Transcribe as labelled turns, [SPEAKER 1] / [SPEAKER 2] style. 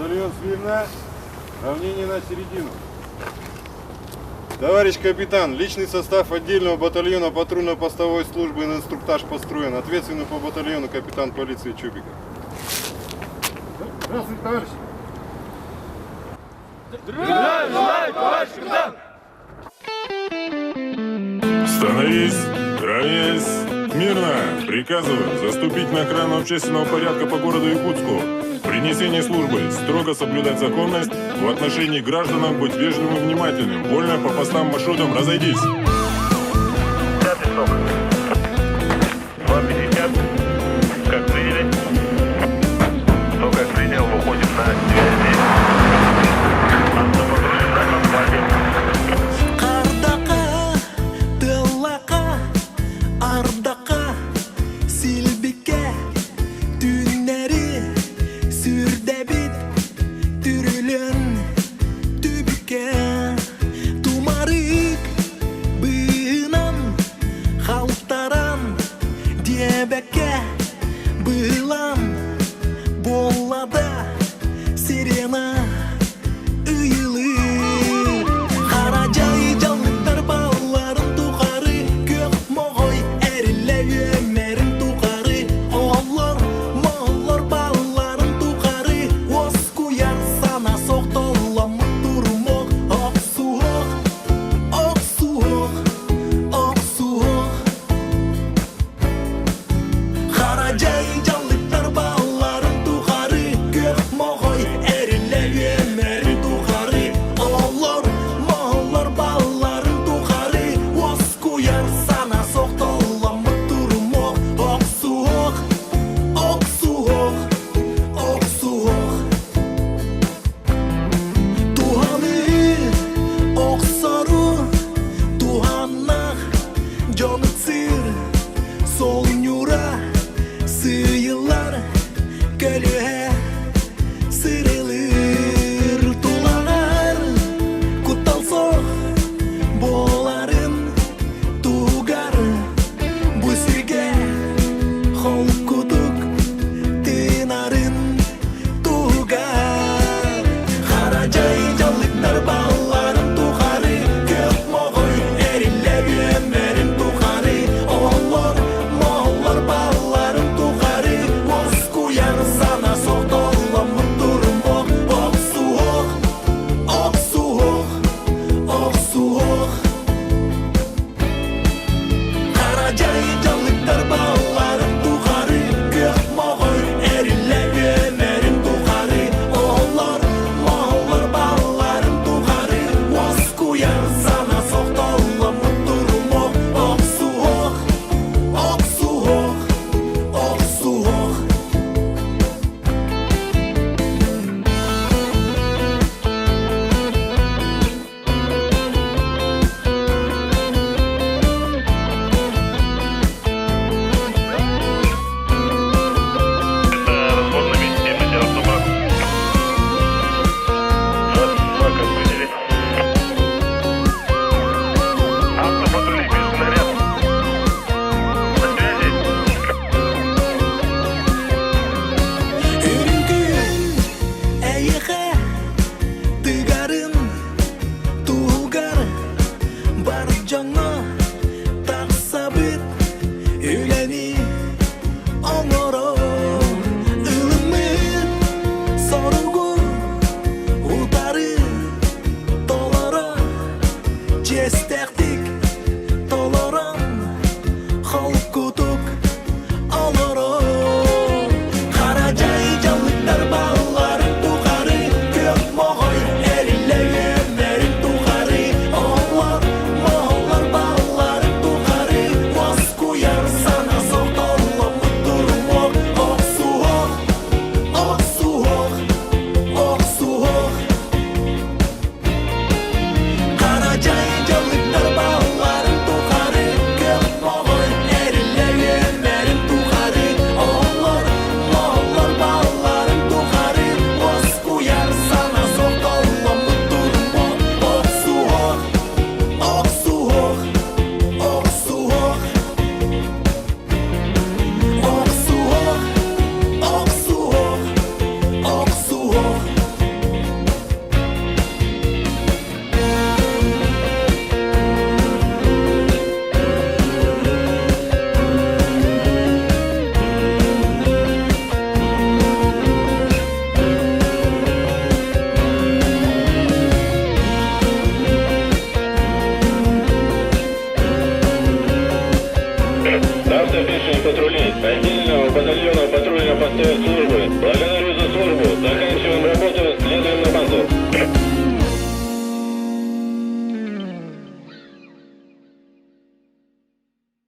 [SPEAKER 1] Батальон Смирна, равнение на середину. Товарищ капитан, личный состав отдельного батальона патрульно-постовой службы на инструктаж построен. Ответственный по батальону капитан полиции Чубиков. Здравствуйте, товарищ.
[SPEAKER 2] Здравия, товарищ капитан!
[SPEAKER 3] Становись, равняйсь, мирно. Приказываю заступить на охрану общественного порядка по городу Якутску. При несении службы строго соблюдать законность, в отношении к гражданам быть вежливым и внимательным. Вольно по постам маршрутам разойдись.
[SPEAKER 4] 50 срок. 250. Как приняли? То, как принял, выходим на связи. Автопатруль на контакте.
[SPEAKER 5] Кардака, тылака, ардака, силбике, түннери, сүрдебит, түрүлөн, түбүкке, тумарык, быынан, халыктаран, дебекке, былан, боллада, сирена, ыйылы. Каражай жалыктар балларын туқары, көк могой әрілі өмерін туқары. Олар, моллар балларын туқары, оскуяр сана соқтоламы турмок. Оксуок, оксуок, оксуок. Каражай жалыктар балларын туқары, көк могой әрілі
[SPEAKER 4] Сюжетный